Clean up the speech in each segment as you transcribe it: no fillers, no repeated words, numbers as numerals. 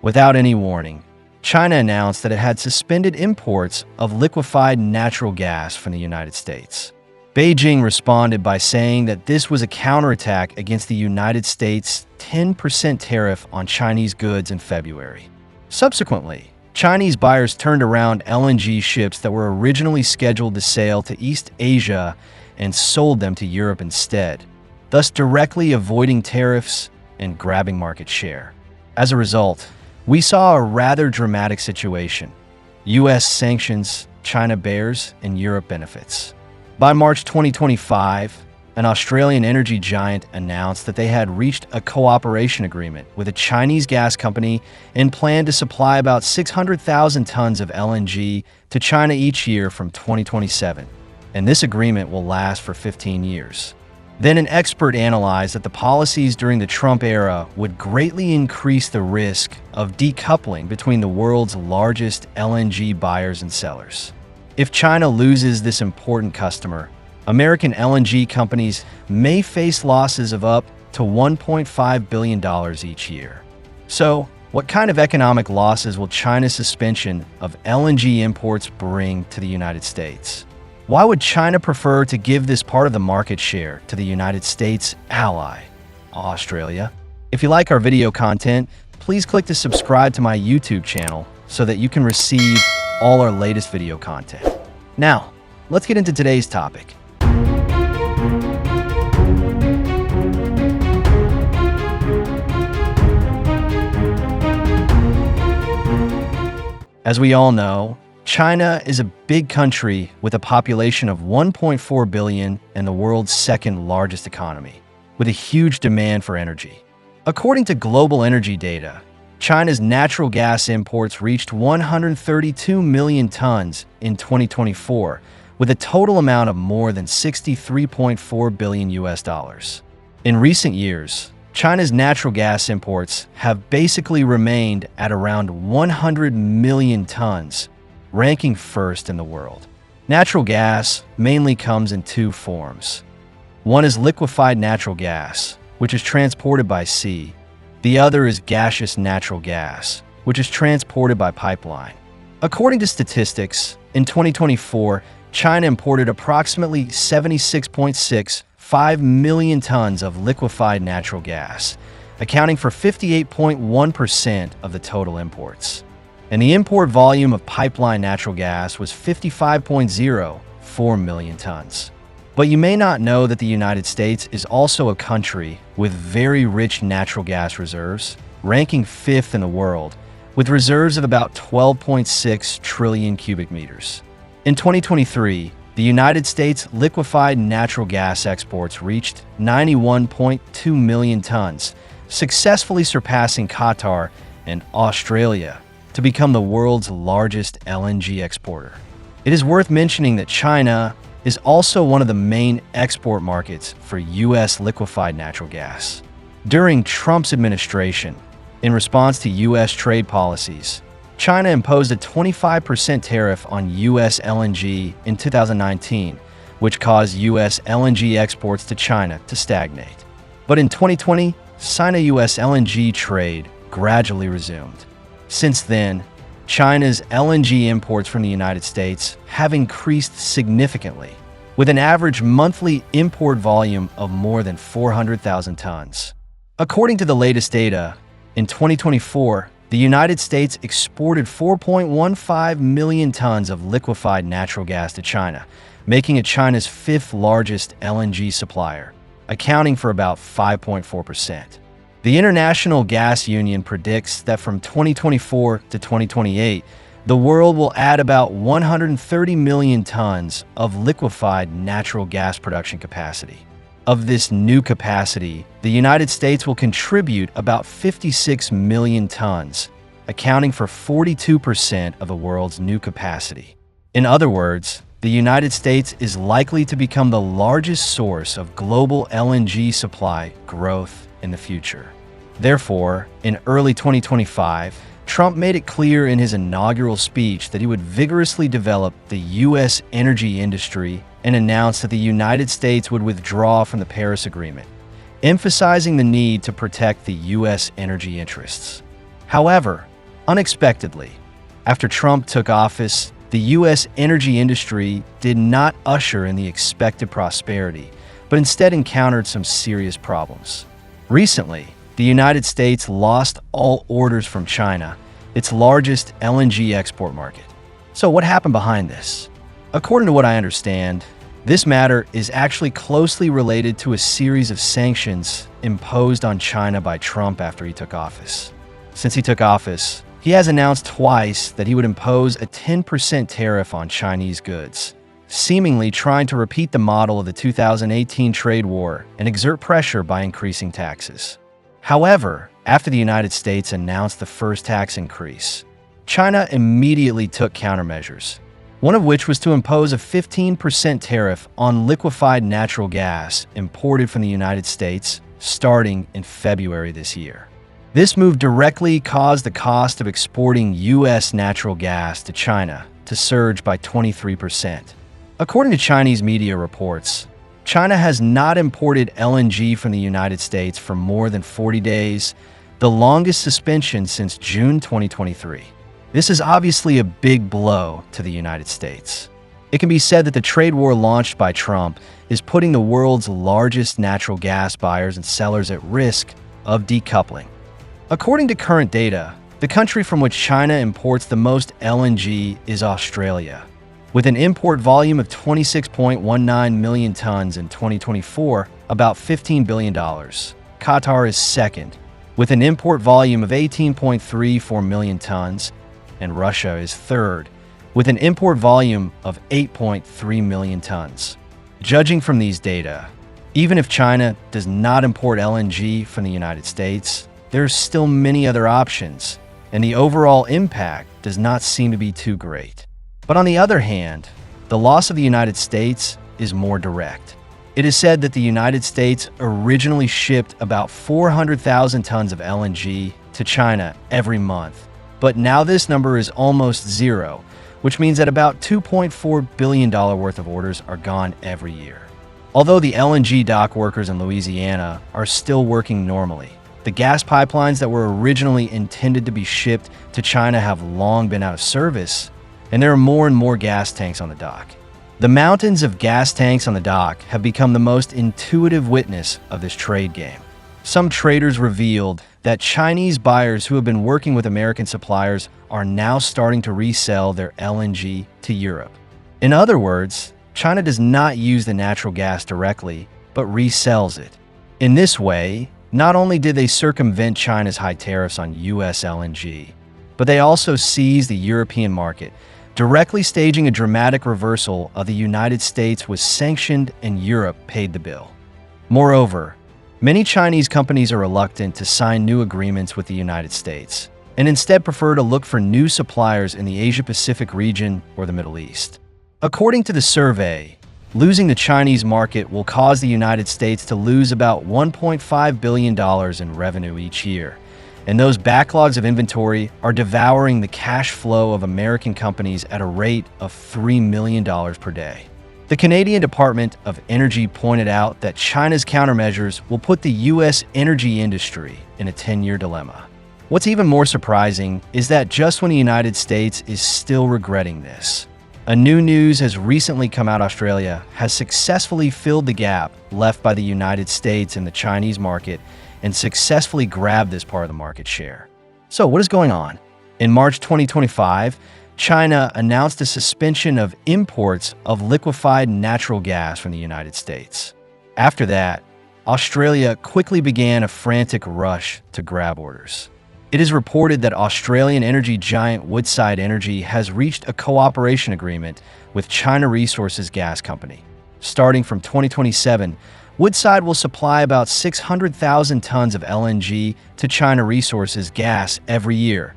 Without any warning, China announced that it had suspended imports of liquefied natural gas from the United States. Beijing responded by saying that this was a counterattack against the United States' 10% tariff on Chinese goods in February. Subsequently, Chinese buyers turned around LNG ships that were originally scheduled to sail to East Asia and sold them to Europe instead, thus directly avoiding tariffs and grabbing market share. As a result, we saw a rather dramatic situation. US sanctions, China bears, and Europe benefits. By March 2025, an Australian energy giant announced that they had reached a cooperation agreement with a Chinese gas company and planned to supply about 600,000 tons of LNG to China each year from 2027, and this agreement will last for 15 years. Then an expert analyzed that the policies during the Trump era would greatly increase the risk of decoupling between the world's largest LNG buyers and sellers. If China loses this important customer, American LNG companies may face losses of up to $1.5 billion each year. So, what kind of economic losses will China's suspension of LNG imports bring to the United States? Why would China prefer to give this part of the market share to the United States' ally, Australia? If you like our video content, please click to subscribe to my YouTube channel so that you can receive all our latest video content. Now, let's get into today's topic. As we all know, China is a big country with a population of 1.4 billion and the world's second largest economy, with a huge demand for energy. According to global energy data, China's natural gas imports reached 132 million tons in 2024, with a total amount of more than $63.4 billion US. In recent years, China's natural gas imports have basically remained at around 100 million tons, ranking first in the world. Natural gas mainly comes in two forms. One is liquefied natural gas, which is transported by sea. The other is gaseous natural gas, which is transported by pipeline. According to statistics, in 2024, China imported approximately 76.65 million tons of liquefied natural gas, accounting for 58.1% of the total imports. And the import volume of pipeline natural gas was 55.04 million tons. But you may not know that the United States is also a country with very rich natural gas reserves, ranking fifth in the world, with reserves of about 12.6 trillion cubic meters. In 2023, the United States liquefied natural gas exports reached 91.2 million tons, successfully surpassing Qatar and Australia to become the world's largest LNG exporter. It is worth mentioning that China is also one of the main export markets for US liquefied natural gas. During Trump's administration, in response to US trade policies, China imposed a 25% tariff on US LNG in 2019, which caused US LNG exports to China to stagnate. But in 2020, China-US LNG trade gradually resumed. Since then, China's LNG imports from the United States have increased significantly, with an average monthly import volume of more than 400,000 tons. According to the latest data, in 2024, the United States exported 4.15 million tons of liquefied natural gas to China, making it China's fifth largest LNG supplier, accounting for about 5.4%. The International Gas Union predicts that from 2024 to 2028, the world will add about 130 million tons of liquefied natural gas production capacity. Of this new capacity, the United States will contribute about 56 million tons, accounting for 42% of the world's new capacity. In other words, the United States is likely to become the largest source of global LNG supply growth in the future. Therefore, in early 2025, Trump made it clear in his inaugural speech that he would vigorously develop the U.S. energy industry and announced that the United States would withdraw from the Paris Agreement, emphasizing the need to protect the U.S. energy interests. However, Unexpectedly, after Trump took office, the U.S. energy industry did not usher in the expected prosperity, but instead encountered some serious problems. Recently, the United States lost all orders from China, its largest LNG export market. So what happened behind this? According to what I understand, this matter is actually closely related to a series of sanctions imposed on China by Trump after he took office. Since he took office, he has announced twice that he would impose a 10% tariff on Chinese goods, seemingly trying to repeat the model of the 2018 trade war and exert pressure by increasing taxes. However, after the United States announced the first tax increase, China immediately took countermeasures, one of which was to impose a 15% tariff on liquefied natural gas imported from the United States starting in February this year. This move directly caused the cost of exporting U.S. natural gas to China to surge by 23%. According to Chinese media reports, China has not imported LNG from the United States for more than 40 days, the longest suspension since June 2023. This is obviously a big blow to the United States. It can be said that the trade war launched by Trump is putting the world's largest natural gas buyers and sellers at risk of decoupling. According to current data, the country from which China imports the most LNG is Australia, with an import volume of 26.19 million tons in 2024, about $15 billion. Qatar is second, with an import volume of 18.34 million tons, and Russia is third, with an import volume of 8.3 million tons. Judging from these data, even if China does not import LNG from the United States, there are still many other options, and the overall impact does not seem to be too great. But on the other hand, the loss of the United States is more direct. It is said that the United States originally shipped about 400,000 tons of LNG to China every month, but now this number is almost zero, which means that about $2.4 billion worth of orders are gone every year. Although the LNG dock workers in Louisiana are still working normally, the gas pipelines that were originally intended to be shipped to China have long been out of service, and there are more and more gas tanks on the dock. The mountains of gas tanks on the dock have become the most intuitive witness of this trade game. Some traders revealed that Chinese buyers who have been working with American suppliers are now starting to resell their LNG to Europe. In other words, China does not use the natural gas directly, but resells it. In this way, not only did they circumvent China's high tariffs on US LNG, but they also seized the European market, directly staging a dramatic reversal of the United States was sanctioned and Europe paid the bill. Moreover, many Chinese companies are reluctant to sign new agreements with the United States, and instead prefer to look for new suppliers in the Asia-Pacific region or the Middle East. According to the survey, losing the Chinese market will cause the United States to lose about $1.5 billion in revenue each year, and those backlogs of inventory are devouring the cash flow of American companies at a rate of $3 million per day. The Canadian Department of Energy pointed out that China's countermeasures will put the U.S. energy industry in a 10-year dilemma. What's even more surprising is that just when the United States is still regretting this, a new news has recently come out. Australia has successfully filled the gap left by the United States in the Chinese market and successfully grabbed this part of the market share. So what is going on? In March 2025, China announced a suspension of imports of liquefied natural gas from the United States. After that, Australia quickly began a frantic rush to grab orders. It is reported that Australian energy giant Woodside Energy has reached a cooperation agreement with China Resources Gas Company. Starting from 2027, Woodside will supply about 600,000 tons of LNG to China Resources Gas every year,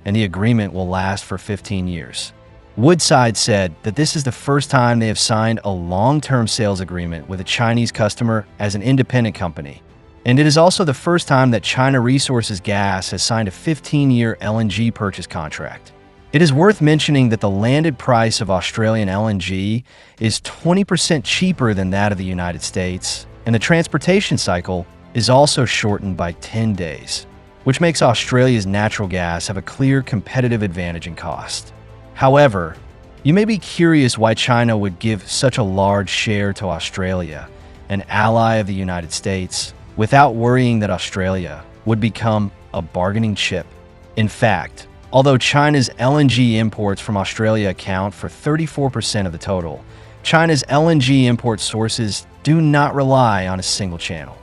and the agreement will last for 15 years. Woodside said that this is the first time they have signed a long-term sales agreement with a Chinese customer as an independent company. And it is also the first time that China Resources Gas has signed a 15-year LNG purchase contract. It is worth mentioning that the landed price of Australian LNG is 20% cheaper than that of the United States, and the transportation cycle is also shortened by 10 days. which makes Australia's natural gas have a clear competitive advantage in cost. However, you may be curious why China would give such a large share to Australia, an ally of the United States, without worrying that Australia would become a bargaining chip. In fact, although China's LNG imports from Australia account for 34% of the total, China's LNG import sources do not rely on a single channel.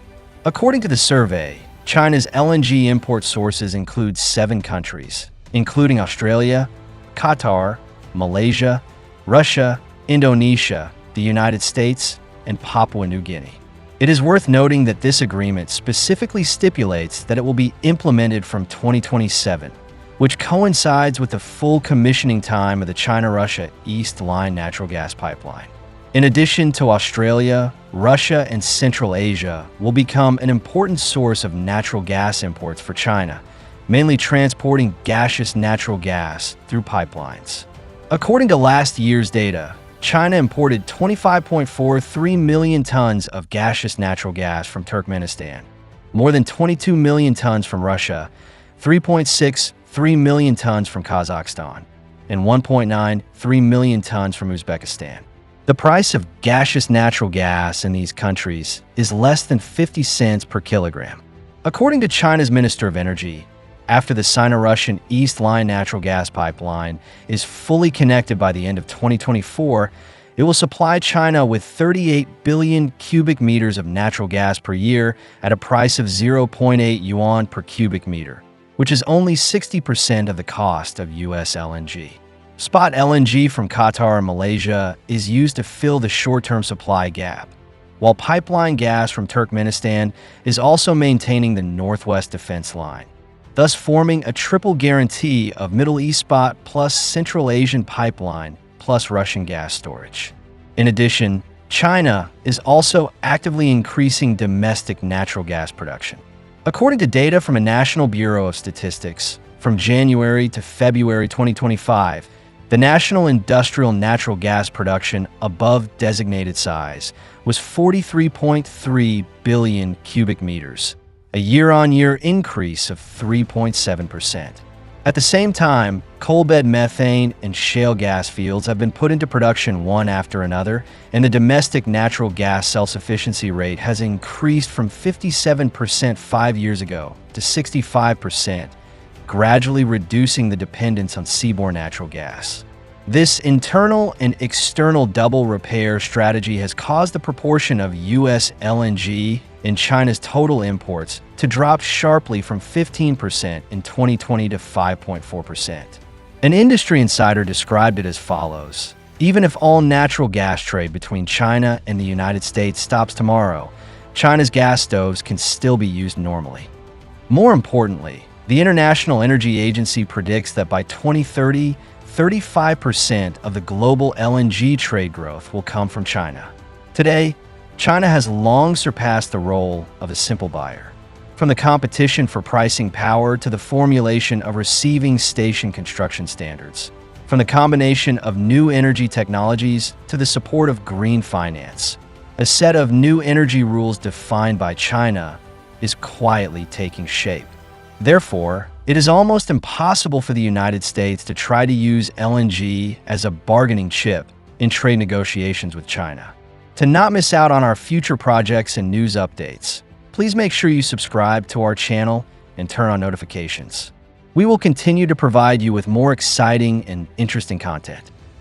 According to the survey, China's LNG import sources include 7 countries, including Australia, Qatar, Malaysia, Russia, Indonesia, the United States, and Papua New Guinea. It is worth noting that this agreement specifically stipulates that it will be implemented from 2027, which coincides with the full commissioning time of the China-Russia East Line natural gas pipeline. In addition to Australia, Russia and Central Asia will become an important source of natural gas imports for China, mainly transporting gaseous natural gas through pipelines. According to last year's data, China imported 25.43 million tons of gaseous natural gas from Turkmenistan, more than 22 million tons from Russia, 3.63 million tons from Kazakhstan, and 1.93 million tons from Uzbekistan. The price of gaseous natural gas in these countries is less than 50 cents per kilogram. According to China's Minister of Energy, after the Sino-Russian East Line natural gas pipeline is fully connected by the end of 2024, it will supply China with 38 billion cubic meters of natural gas per year at a price of 0.8 yuan per cubic meter, which is only 60% of the cost of US LNG. Spot LNG from Qatar and Malaysia is used to fill the short-term supply gap, while pipeline gas from Turkmenistan is also maintaining the Northwest Defense Line, thus forming a triple guarantee of Middle East spot plus Central Asian pipeline plus Russian gas storage. In addition, China is also actively increasing domestic natural gas production. According to data from a National Bureau of Statistics, from January to February 2025, the national industrial natural gas production above designated size was 43.3 billion cubic meters, a year-on-year increase of 3.7%. At the same time, coalbed methane and shale gas fields have been put into production one after another, and the domestic natural gas self-sufficiency rate has increased from 57% 5 years ago to 65%, gradually reducing the dependence on seaborne natural gas. This internal and external double repair strategy has caused the proportion of US LNG in China's total imports to drop sharply from 15% in 2020 to 5.4%. An industry insider described it as follows: even if all natural gas trade between China and the United States stops tomorrow, China's gas stoves can still be used normally. More importantly, the International Energy Agency predicts that by 2030, 35% of the global LNG trade growth will come from China. Today, China has long surpassed the role of a simple buyer. From the competition for pricing power to the formulation of receiving station construction standards, from the combination of new energy technologies to the support of green finance, a set of new energy rules defined by China is quietly taking shape. Therefore, it is almost impossible for the United States to try to use LNG as a bargaining chip in trade negotiations with China. To not miss out on our future projects and news updates, please make sure you subscribe to our channel and turn on notifications. We will continue to provide you with more exciting and interesting content.